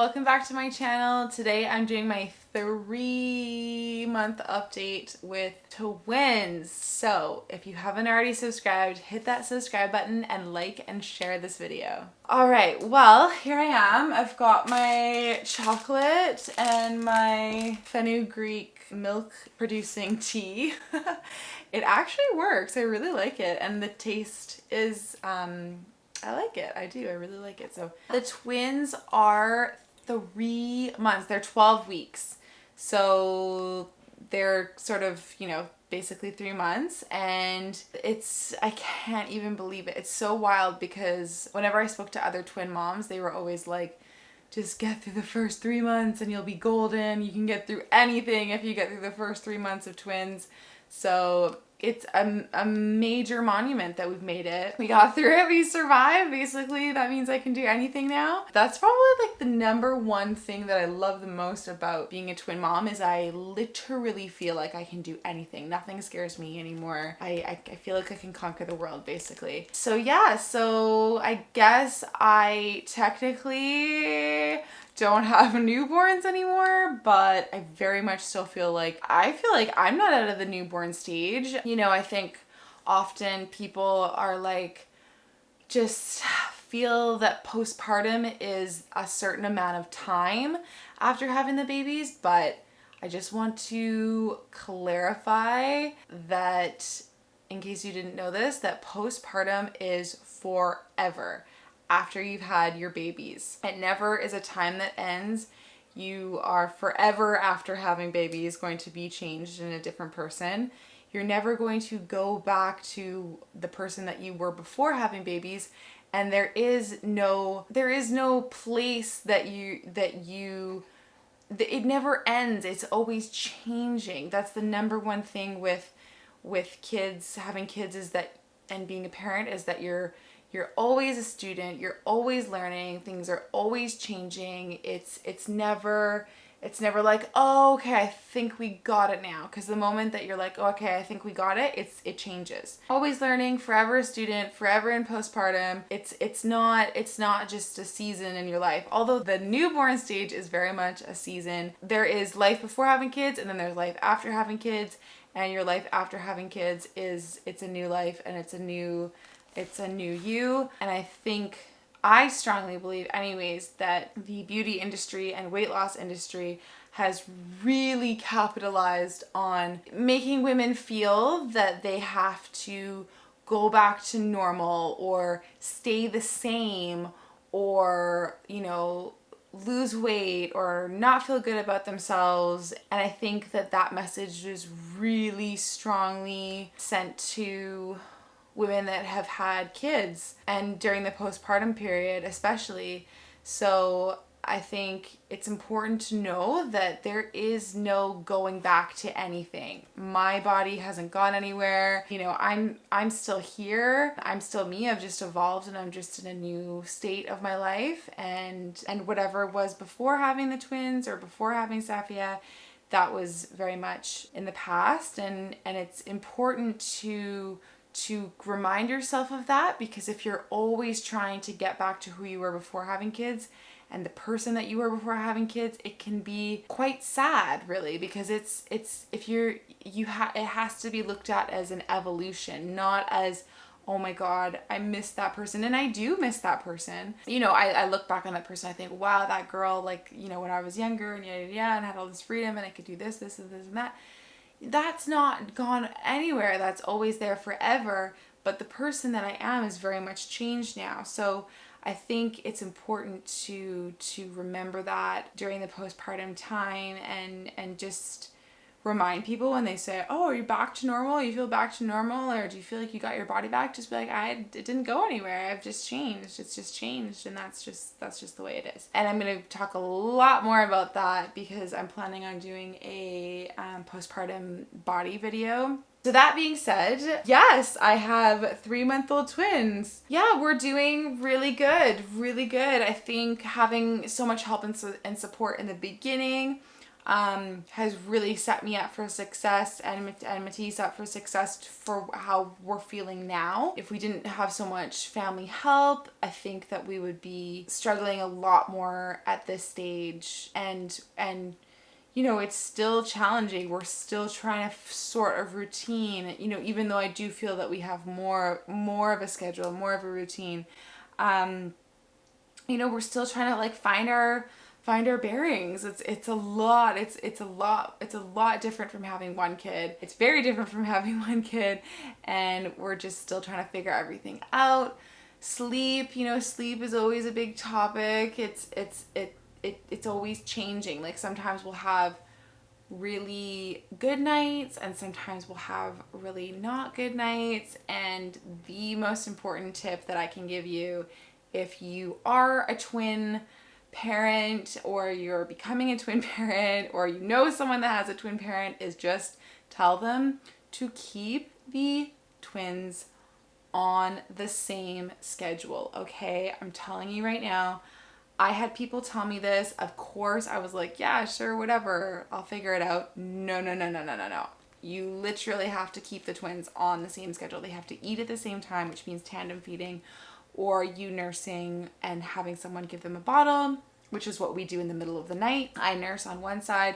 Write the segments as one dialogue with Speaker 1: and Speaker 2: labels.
Speaker 1: welcome back to my channel. Today I'm doing my 3-month update with twins. So if you haven't already subscribed, hit that subscribe button and like and share this video. All right, well, here I am. I've got my chocolate and my fenugreek milk producing tea. It actually works. I really like it, and the taste is I like it. I do. I really like it. So the twins are 3 months. They're 12 weeks. So they're sort of, basically 3 months. And I can't even believe it. It's so wild because whenever I spoke to other twin moms, they were always like, just get through the first 3 months and you'll be golden. You can get through anything if you get through the first 3 months of twins. So it's a major monument that we've made it. We got through it. We survived. Basically, that means I can do anything now. That's probably like the number one thing that I love the most about being a twin mom is I literally feel like I can do anything. Nothing scares me anymore. I feel like I can conquer the world, basically. So yeah, so I guess I technically don't have newborns anymore, but I very much still feel like I'm not out of the newborn stage. I think often people are like, just feel that postpartum is a certain amount of time after having the babies, but I just want to clarify that, in case you didn't know this, that postpartum is forever. After you've had your babies. It never is a time that ends. You are forever, after having babies, going to be changed in a different person. You're never going to go back to the person that you were before having babies, and there is no place it never ends. It's always changing. That's the number one thing with kids, having kids, is that, and being a parent, is that you're always a student, you're always learning, things are always changing. It's never like, oh, okay, I think we got it now. Because the moment that you're like, oh, okay, I think we got it, it changes. Always learning, forever a student, forever in postpartum. It's not just a season in your life. Although the newborn stage is very much a season. There is life before having kids, and then there's life after having kids. And your life after having kids it's a new life, and it's a new you. And I strongly believe anyways that the beauty industry and weight loss industry has really capitalized on making women feel that they have to go back to normal or stay the same, or lose weight or not feel good about themselves. And I think that message is really strongly sent to women that have had kids, and during the postpartum period especially. So I think it's important to know that there is no going back to anything. My body hasn't gone anywhere. I'm still here. I'm still me. I've just evolved, and I'm just in a new state of my life, and whatever was before having the twins or before having Safia, that was very much in the past. And it's important to remind yourself of that, because if you're always trying to get back to who you were before having kids and the person that you were before having kids, it can be quite sad, really, because it has to be looked at as an evolution, not as, oh my God, I miss that person. And I do miss that person. I look back on that person, I think, wow, that girl, when I was younger and and had all this freedom, and I could do this and this and that. That's not gone anywhere. That's always there forever. But the person that I am is very much changed now. So I think it's important to remember that during the postpartum time, and just remind people when they say, oh, are you back to normal? You feel back to normal? Or do you feel like you got your body back? Just be like, it didn't go anywhere. I've just changed. It's just changed. And that's just the way it is. And I'm going to talk a lot more about that, because I'm planning on doing a postpartum body video. So that being said, yes, I have 3-month-old twins. Yeah, we're doing really good, really good. I think having so much help and support in the beginning, has really set me up for success, and Matisse up for success for how we're feeling now. If we didn't have so much family help, I think that we would be struggling a lot more at this stage, and you know, it's still challenging. We're still trying to sort of routine, you know, even though I do feel that we have more of a schedule, more of a routine. You know, we're still trying to like find our bearings. It's a lot. It's a lot different from having one kid. It's very different from having one kid, and we're just still trying to figure everything out. Sleep, you know, sleep is always a big topic. It's always changing. Like sometimes we'll have really good nights and sometimes we'll have really not good nights. And the most important tip that I can give you, if you are a twin parent or you're becoming a twin parent or you know someone that has a twin parent, is just tell them to keep the twins on the same schedule, okay? I'm telling you right now, I had people tell me this. Of course, I was like, yeah, sure, whatever, I'll figure it out. No. You literally have to keep the twins on the same schedule. They have to eat at the same time, which means tandem feeding, or you nursing and having someone give them a bottle, which is what we do in the middle of the night. I nurse on one side,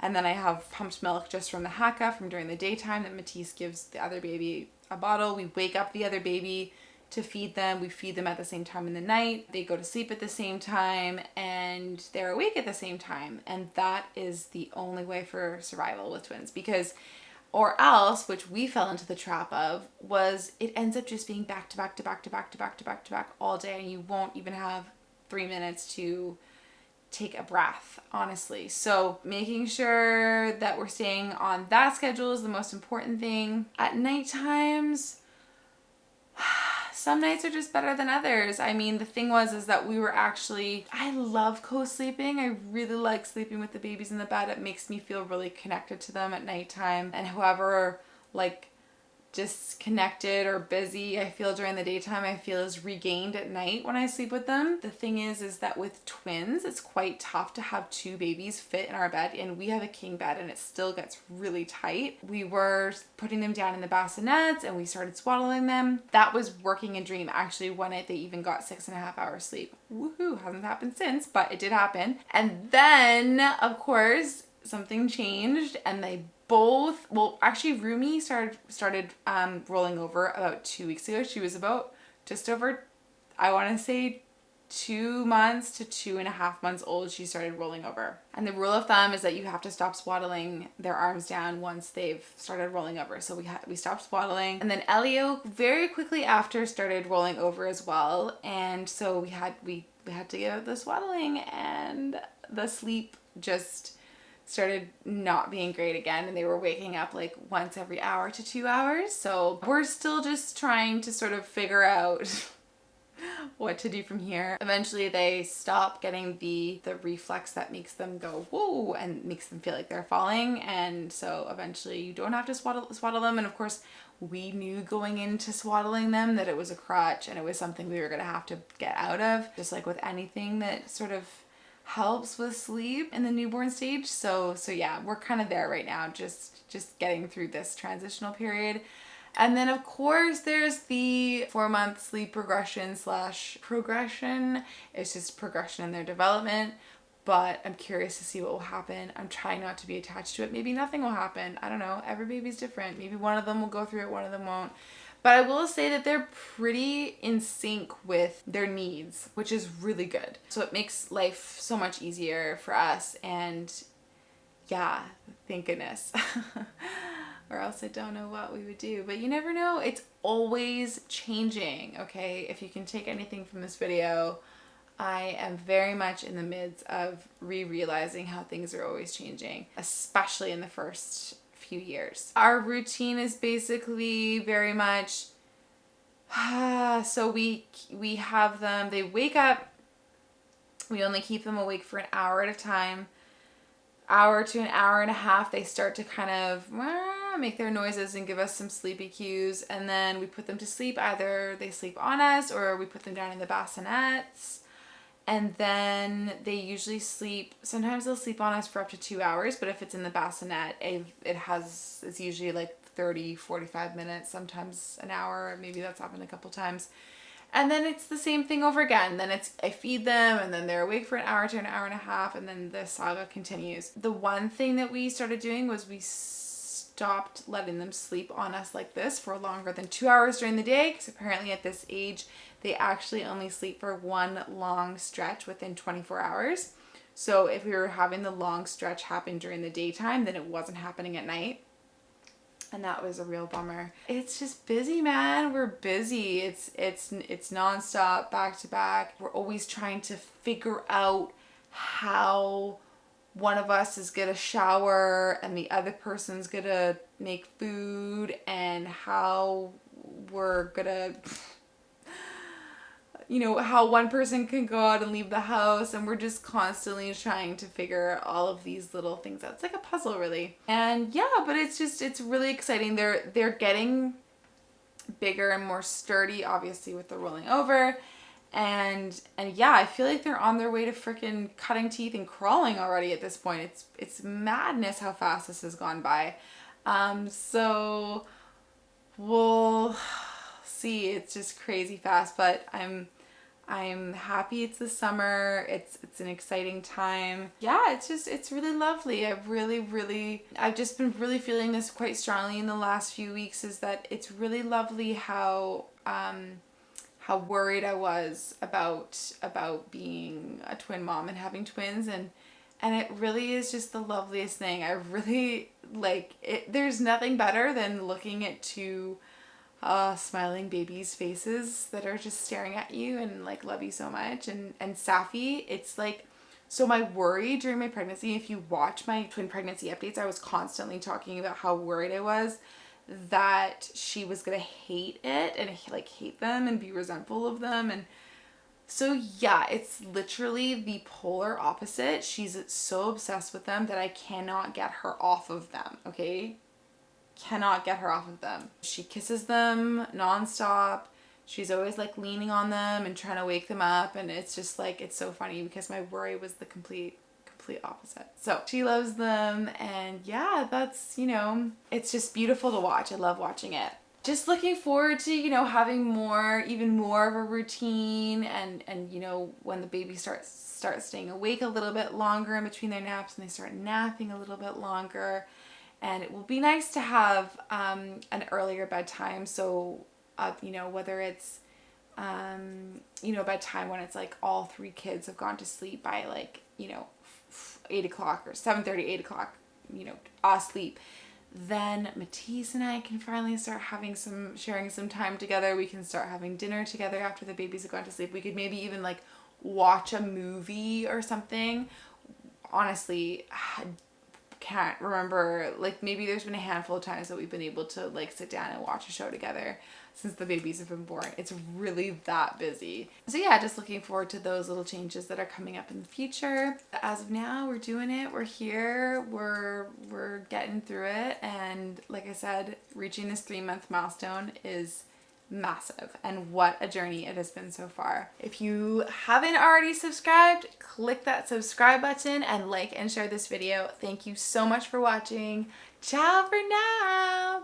Speaker 1: and then I have pumped milk just from the haka from during the daytime that Matisse gives the other baby a bottle. We wake up the other baby to feed them. We feed them at the same time in the night. They go to sleep at the same time and they're awake at the same time. And that is the only way for survival with twins, because or else, which we fell into the trap of, was it ends up just being back to back to back to back to back to back to back all day, and you won't even have 3 minutes to take a breath, honestly. So making sure that we're staying on that schedule is the most important thing. At night times, some nights are just better than others. I mean, the thing is that we were actually, I love co-sleeping. I really like sleeping with the babies in the bed. It makes me feel really connected to them at nighttime. And however, like, disconnected or busy I feel during the daytime, I feel is regained at night when I sleep with them. The thing is that with twins, it's quite tough to have two babies fit in our bed, and we have a king bed and it still gets really tight. We were putting them down in the bassinets and we started swaddling them. That was working a dream. Actually, one night they even got 6.5 hours sleep. Woohoo! Hasn't happened since, but it did happen. And then, of course, something changed and they both, well, actually Rumi started rolling over about 2 weeks ago. She was about just over, I want to say 2 months to 2.5 months old. She started rolling over. And the rule of thumb is that you have to stop swaddling their arms down once they've started rolling over. So we stopped swaddling. And then Elio very quickly after started rolling over as well. And so we had to give up the swaddling, and the sleep just started not being great again, and they were waking up like once every hour to 2 hours. So we're still just trying to sort of figure out what to do from here. Eventually they stop getting the reflex that makes them go whoa and makes them feel like they're falling, and so eventually you don't have to swaddle them. And of course we knew going into swaddling them that it was a crutch and it was something we were going to have to get out of, just like with anything that sort of helps with sleep in the newborn stage. So yeah, we're kind of there right now, just getting through this transitional period. And then of course there's the 4-month sleep regression / progression. It's just progression in their development, but I'm curious to see what will happen. I'm trying not to be attached to it. Maybe nothing will happen. I don't know. Every baby's different. Maybe one of them will go through it, one of them won't. But I will say that they're pretty in sync with their needs, which is really good. So it makes life so much easier for us, and yeah, thank goodness. Or else I don't know what we would do. But you never know. It's always changing, okay? If you can take anything from this video, I am very much in the midst of realizing how things are always changing, especially in the first few years. Our routine is basically very much so we have them, they wake up, we only keep them awake for an hour at a time. Hour to an hour and a half they start to kind of make their noises and give us some sleepy cues, and then we put them to sleep. Either they sleep on us or we put them down in the bassinets, And then they usually sleep, sometimes they'll sleep on us for up to 2 hours, but if it's in the bassinet, it's usually like 30, 45 minutes, sometimes an hour, maybe that's happened a couple times. And then it's the same thing over again. Then I feed them and then they're awake for an hour to an hour and a half, and then the saga continues. The one thing that we started doing was we stopped letting them sleep on us like this for longer than 2 hours during the day, because apparently at this age they actually only sleep for one long stretch within 24 hours. So if we were having the long stretch happen during the daytime, then it wasn't happening at night. And that was a real bummer. It's just busy, man. We're busy. It's nonstop, back to back. We're always trying to figure out how one of us is gonna shower and the other person's gonna make food, and how we're gonna, how one person can go out and leave the house, and we're just constantly trying to figure all of these little things out. It's like a puzzle, really. And yeah, but it's really exciting. They're getting bigger and more sturdy, obviously, with the rolling over. And yeah, I feel like they're on their way to freaking cutting teeth and crawling already at this point. It's madness how fast this has gone by. So we'll see. It's just crazy fast, but I'm happy it's the summer. It's an exciting time. Yeah, it's really lovely. I've just been really feeling this quite strongly in the last few weeks, is that it's really lovely how worried I was about being a twin mom and having twins, and it really is just the loveliest thing. I really like it. There's nothing better than looking at two smiling babies' faces that are just staring at you and like love you so much. And Safi, it's like, so my worry during my pregnancy, if you watch my twin pregnancy updates, I was constantly talking about how worried I was that she was gonna hate it and like hate them and be resentful of them. And so yeah, it's literally the polar opposite. She's so obsessed with them that I cannot get her off of them, okay? Cannot get her off of them. She kisses them nonstop. She's always like leaning on them and trying to wake them up, and it's just like, it's so funny because my worry was the complete opposite. So she loves them, and yeah, that's, it's just beautiful to watch. I love watching it. Just looking forward to, having even more of a routine, and when the baby starts staying awake a little bit longer in between their naps, and they start napping a little bit longer. And it will be nice to have an earlier bedtime. So, whether it's, bedtime when it's like all three kids have gone to sleep by like, 8 o'clock or 7:30, 8 o'clock, asleep. Then Matisse and I can finally start sharing some time together. We can start having dinner together after the babies have gone to sleep. We could maybe even like watch a movie or something. Honestly, can't remember, like maybe there's been a handful of times that we've been able to like sit down and watch a show together since the babies have been born. It's really that busy. So yeah, just looking forward to those little changes that are coming up in the future. As of now, we're doing it. We're here. We're getting through it. And like I said, reaching this 3-month milestone is massive, and what a journey it has been so far. If you haven't already subscribed, click that subscribe button and like and share this video. Thank you so much for watching. Ciao for now.